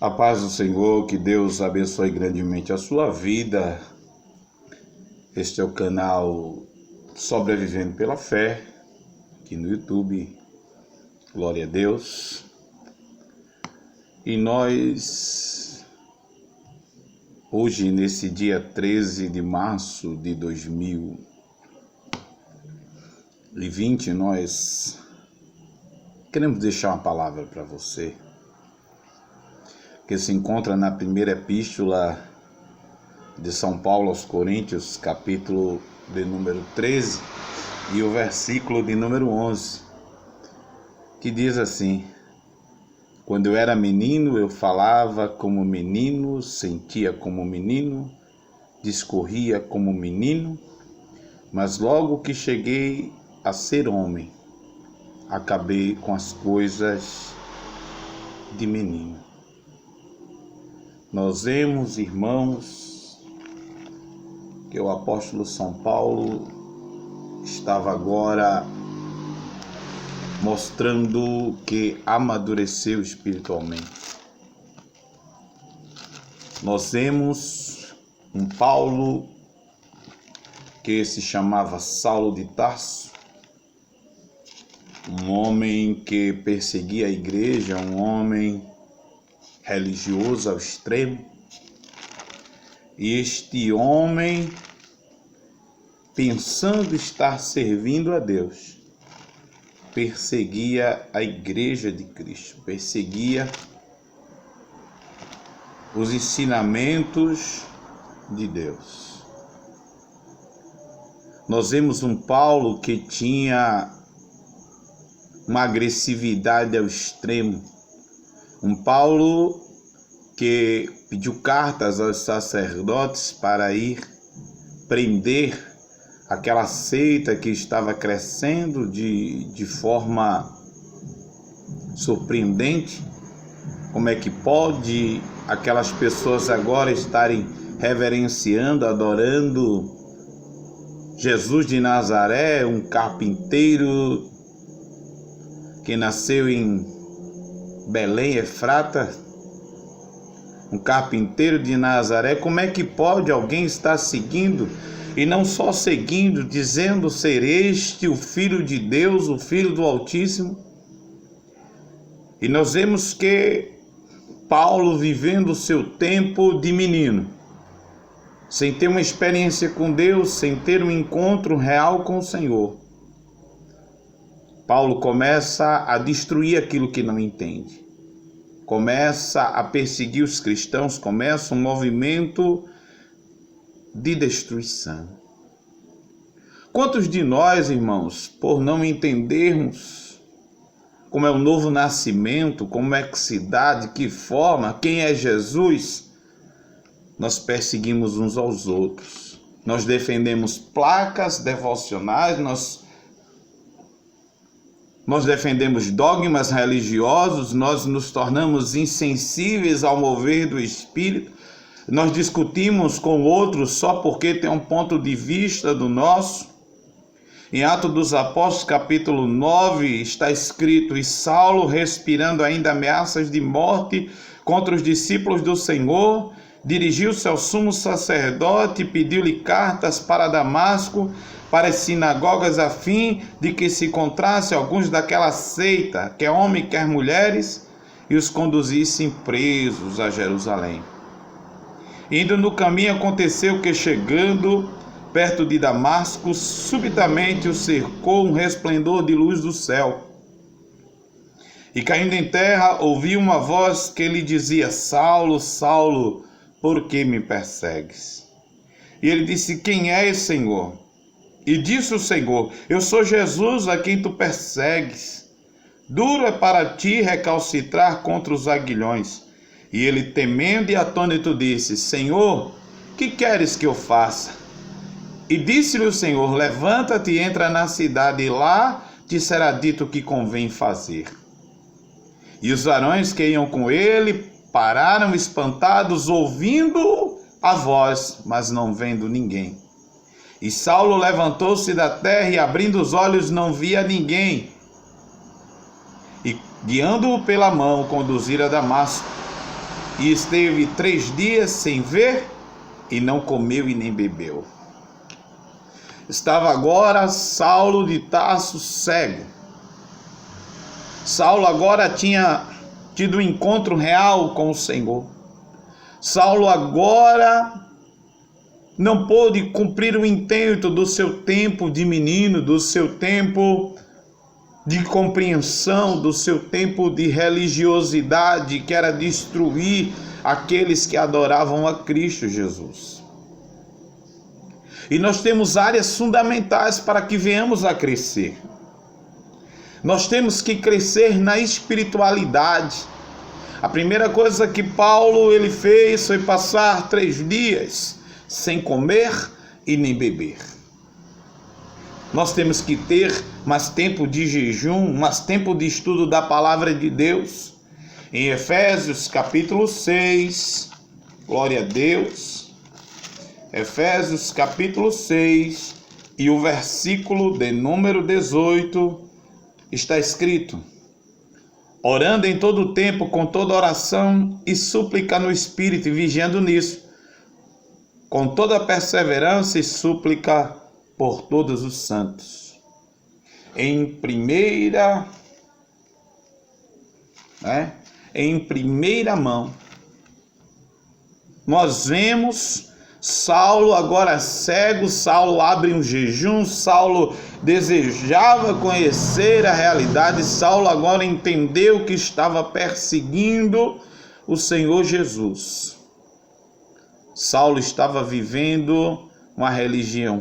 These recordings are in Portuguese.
A paz do Senhor, que Deus abençoe grandemente a sua vida. Este é o canal Sobrevivendo pela Fé, aqui no YouTube. Glória a Deus. E nós, hoje, nesse dia 13 de março de 2020, nós queremos deixar uma palavra para você, que se encontra na primeira epístola de São Paulo aos Coríntios, capítulo de número 13 e o versículo de número 11, que diz assim: quando eu era menino, eu falava como menino, sentia como menino, discorria como menino, mas logo que cheguei a ser homem, acabei com as coisas de menino. Nós vemos, irmãos, que o apóstolo São Paulo estava agora mostrando que amadureceu espiritualmente. Nós vemos um Paulo que se chamava Saulo de Tarso, um homem que perseguia a igreja, um homem religioso ao extremo. E este homem, pensando estar servindo a Deus, perseguia a igreja de Cristo, perseguia os ensinamentos de Deus. Nós vemos um Paulo que tinha uma agressividade ao extremo, um Paulo que pediu cartas aos sacerdotes para ir prender aquela seita que estava crescendo de forma surpreendente. Como é que pode aquelas pessoas agora estarem reverenciando, adorando Jesus de Nazaré, um carpinteiro que nasceu em Belém, Efrata, um carpinteiro de Nazaré? Como é que pode alguém estar seguindo, e não só seguindo, dizendo ser este o Filho de Deus, o Filho do Altíssimo? E nós vemos que Paulo, vivendo o seu tempo de menino, sem ter uma experiência com Deus, sem ter um encontro real com o Senhor, Paulo começa a destruir aquilo que não entende, começa a perseguir os cristãos, começa um movimento de destruição. Quantos de nós, irmãos, por não entendermos como é o novo nascimento, como é que se dá, de que forma, quem é Jesus, nós perseguimos uns aos outros, nós defendemos placas devocionais, nós defendemos dogmas religiosos, nós nos tornamos insensíveis ao mover do Espírito, nós discutimos com outros só porque tem um ponto de vista do nosso. Em Atos dos Apóstolos, capítulo 9, está escrito: e Saulo, respirando ainda ameaças de morte contra os discípulos do Senhor, dirigiu-se ao sumo sacerdote e pediu-lhe cartas para Damasco, para as sinagogas, a fim de que se encontrasse alguns daquela seita, quer homens, quer mulheres, e os conduzissem presos a Jerusalém. Indo no caminho, aconteceu que, chegando perto de Damasco, subitamente o cercou um resplendor de luz do céu. E caindo em terra, ouviu uma voz que lhe dizia: Saulo, Saulo, por que me persegues? E ele disse: quem és, Senhor? E disse o Senhor: eu sou Jesus a quem tu persegues. Duro é para ti recalcitrar contra os aguilhões. E ele, temendo e atônito, disse: Senhor, que queres que eu faça? E disse-lhe o Senhor: levanta-te e entra na cidade, e lá te será dito o que convém fazer. E os varões que iam com ele pararam espantados, ouvindo a voz, mas não vendo ninguém. E Saulo levantou-se da terra e, abrindo os olhos, não via ninguém. E, guiando-o pela mão, conduzira a Damasco. e esteve 3 dias sem ver, e não comeu e nem bebeu. Estava agora Saulo de Tarso cego. Saulo agora tinha tido um encontro real com o Senhor. Saulo agora não pôde cumprir o intento do seu tempo de menino, do seu tempo de compreensão, do seu tempo de religiosidade, que era destruir aqueles que adoravam a Cristo Jesus. E nós temos áreas fundamentais para que venhamos a crescer. Nós temos que crescer na espiritualidade. A primeira coisa que Paulo ele fez foi passar 3 dias sem comer e nem beber. Nós temos que ter mais tempo de jejum, mais tempo de estudo da palavra de Deus. Em Efésios capítulo 6, glória a Deus. Efésios capítulo 6 e o versículo de número 18 está escrito: orando em todo o tempo com toda oração e súplica no Espírito, e vigiando nisso, com toda perseverança e súplica por todos os santos. Em primeira mão, nós vemos Saulo agora cego. Saulo abre um jejum. Saulo desejava conhecer a realidade. Saulo agora entendeu que estava perseguindo o Senhor Jesus. Saulo estava vivendo uma religião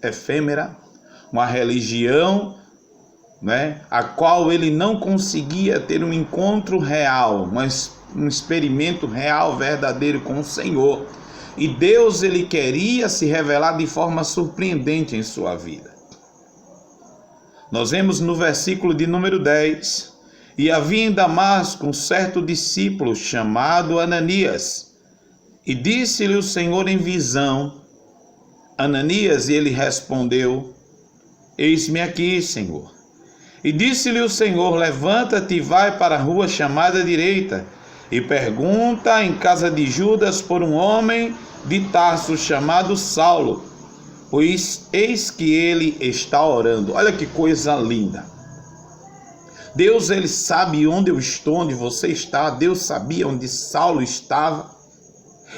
efêmera, uma religião, a qual ele não conseguia ter um encontro real, um experimento real, verdadeiro com o Senhor. E Deus ele queria se revelar de forma surpreendente em sua vida. Nós vemos no versículo de número 10: e havia em Damasco um certo discípulo chamado Ananias, e disse-lhe o Senhor em visão: Ananias, e ele respondeu: eis-me aqui, Senhor. E disse-lhe o Senhor: levanta-te e vai para a rua chamada direita, e pergunta em casa de Judas por um homem de Tarso chamado Saulo, pois eis que ele está orando. Olha que coisa linda. Deus ele sabe onde eu estou, onde você está. Deus sabia onde Saulo estava.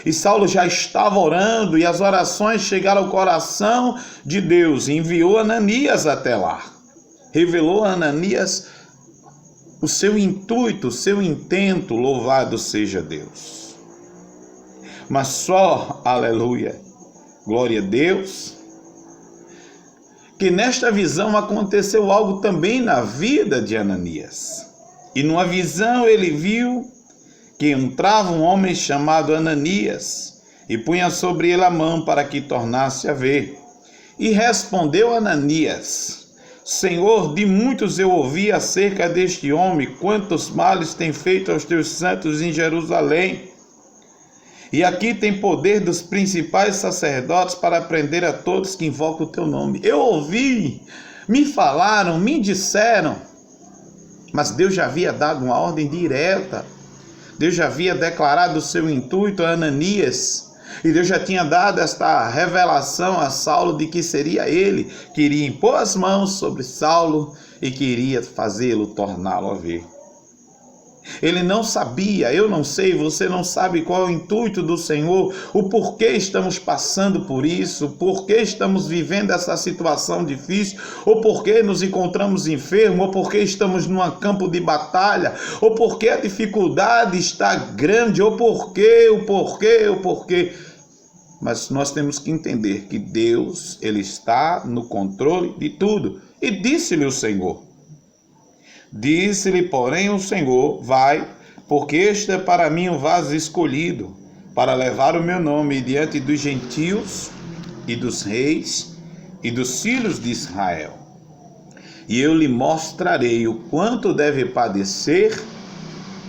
E Saulo já estava orando, e as orações chegaram ao coração de Deus. E enviou Ananias até lá. Revelou a Ananias o seu intuito, o seu intento. Louvado seja Deus. Mas só, aleluia, glória a Deus, que nesta visão aconteceu algo também na vida de Ananias. E numa visão ele viu que entrava um homem chamado Ananias e punha sobre ele a mão para que tornasse a ver. E respondeu Ananias: Senhor, de muitos eu ouvi acerca deste homem, quantos males tem feito aos teus santos em Jerusalém. E aqui tem poder dos principais sacerdotes para prender a todos que invocam o teu nome. Eu ouvi, me falaram, me disseram, mas Deus já havia dado uma ordem direta. Deus já havia declarado o seu intuito a Ananias, e Deus já tinha dado esta revelação a Saulo de que seria ele que iria impor as mãos sobre Saulo e que iria fazê-lo torná-lo a ver. Ele não sabia, eu não sei, você não sabe qual é o intuito do Senhor, o porquê estamos passando por isso, o porquê estamos vivendo essa situação difícil, ou porquê nos encontramos enfermos, ou porquê estamos num campo de batalha, ou porquê a dificuldade está grande, ou o porquê. Mas nós temos que entender que Deus, ele está no controle de tudo. E disse-lhe o Senhor. Disse-lhe, porém, o Senhor: vai, porque este é para mim um vaso escolhido, para levar o meu nome diante dos gentios e dos reis e dos filhos de Israel. E eu lhe mostrarei o quanto deve padecer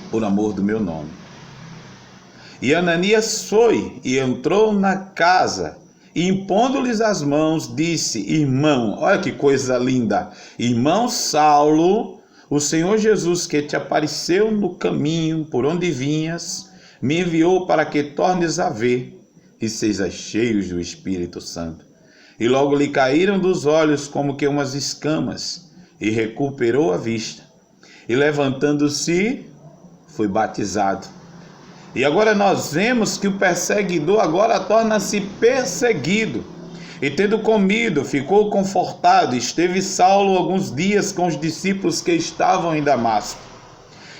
por amor do meu nome. E Ananias foi e entrou na casa, e impondo-lhes as mãos, disse: irmão, olha que coisa linda, irmão Saulo, o Senhor Jesus que te apareceu no caminho por onde vinhas, me enviou para que tornes a ver e sejais cheios do Espírito Santo. E logo lhe caíram dos olhos como que umas escamas, e recuperou a vista. E levantando-se, foi batizado. E agora nós vemos que o perseguidor agora torna-se perseguido. E tendo comido, ficou confortado. Esteve Saulo alguns dias com os discípulos que estavam em Damasco.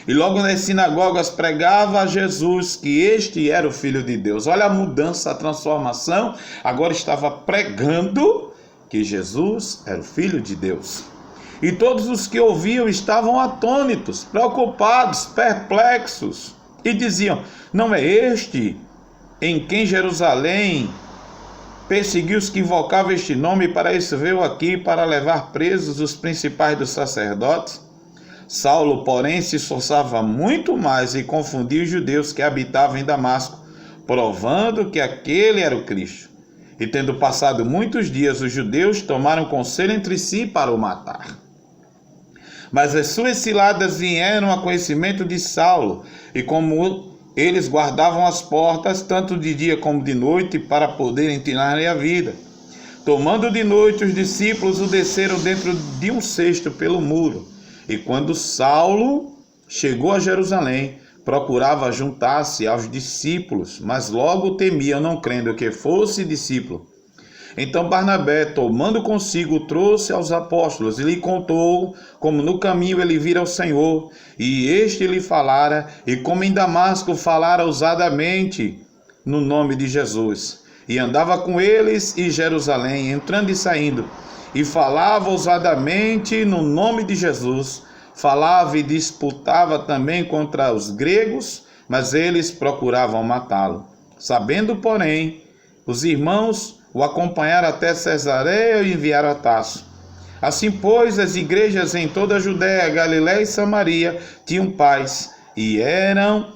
E logo nas sinagogas pregava a Jesus que este era o Filho de Deus. Olha a mudança, a transformação. Agora estava pregando que Jesus era o Filho de Deus. E todos os que ouviam estavam atônitos, preocupados, perplexos. E diziam: não é este em quem Jerusalém perseguiu os que invocavam este nome, para isso veio aqui para levar presos os principais dos sacerdotes? Saulo, porém, se esforçava muito mais e confundia os judeus que habitavam em Damasco, provando que aquele era o Cristo. E tendo passado muitos dias, os judeus tomaram conselho entre si para o matar. Mas as suas ciladas vieram a conhecimento de Saulo, e como eles guardavam as portas, tanto de dia como de noite, para poderem tirar-lhe a vida. Tomando de noite, os discípulos o desceram dentro de um cesto pelo muro. E quando Saulo chegou a Jerusalém, procurava juntar-se aos discípulos, mas logo temia, não crendo que fosse discípulo. Então Barnabé, tomando consigo, trouxe aos apóstolos e lhe contou como no caminho ele vira o Senhor, e este lhe falara, e como em Damasco falara ousadamente no nome de Jesus. E andava com eles em Jerusalém, entrando e saindo, e falava ousadamente no nome de Jesus. Falava e disputava também contra os gregos, mas eles procuravam matá-lo. Sabendo, porém, os irmãos o acompanharam até Cesareia e enviaram a Tarso. Assim, pois, as igrejas em toda a Judéia, Galiléia e Samaria tinham paz, e eram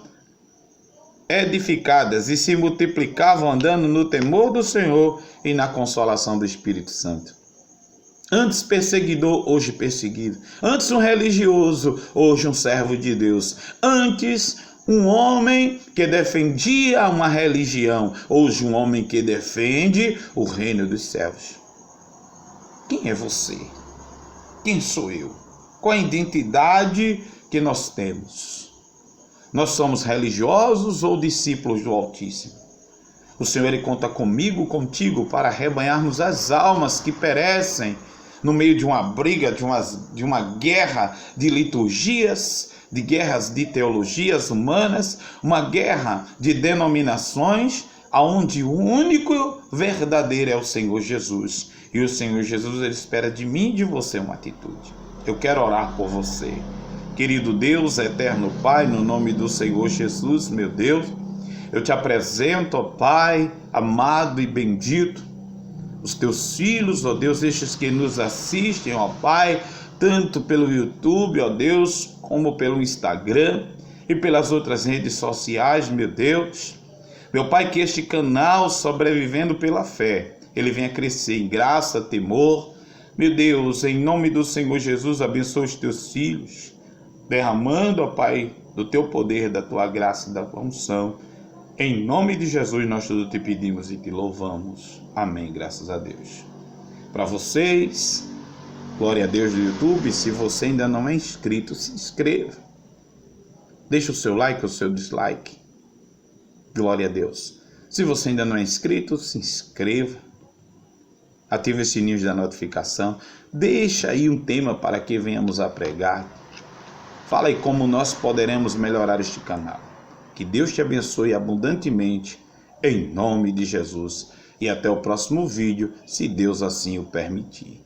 edificadas, e se multiplicavam andando no temor do Senhor e na consolação do Espírito Santo. Antes perseguidor, hoje perseguido. Antes um religioso, hoje um servo de Deus. Antes um homem que defendia uma religião, hoje um homem que defende o reino dos céus. Quem é você? Quem sou eu? Qual a identidade que nós temos? Nós somos religiosos ou discípulos do Altíssimo? O Senhor, Ele conta comigo, contigo, para arrebanharmos as almas que perecem no meio de uma briga, de uma guerra de liturgias, de guerras de teologias humanas, uma guerra de denominações, onde o único verdadeiro é o Senhor Jesus. E o Senhor Jesus, Ele espera de mim e de você uma atitude. Eu quero orar por você. Querido Deus, eterno Pai, no nome do Senhor Jesus, meu Deus, eu te apresento, ó Pai, amado e bendito, os teus filhos, ó Deus, estes que nos assistem, ó Pai, tanto pelo YouTube, ó Deus, como pelo Instagram e pelas outras redes sociais, meu Deus. Meu Pai, que este canal, sobrevivendo pela fé, ele venha crescer em graça, temor. Meu Deus, em nome do Senhor Jesus, abençoa os teus filhos, derramando, ó Pai, do teu poder, da tua graça e da tua unção. Em nome de Jesus, nós tudo te pedimos e te louvamos. Amém, graças a Deus. Para vocês, glória a Deus do YouTube, se você ainda não é inscrito, se inscreva. Deixa o seu like ou o seu dislike. Glória a Deus. Se você ainda não é inscrito, se inscreva. Ative o sininho da notificação. Deixa aí um tema para que venhamos a pregar. Fala aí como nós poderemos melhorar este canal. Que Deus te abençoe abundantemente, em nome de Jesus. E até o próximo vídeo, se Deus assim o permitir.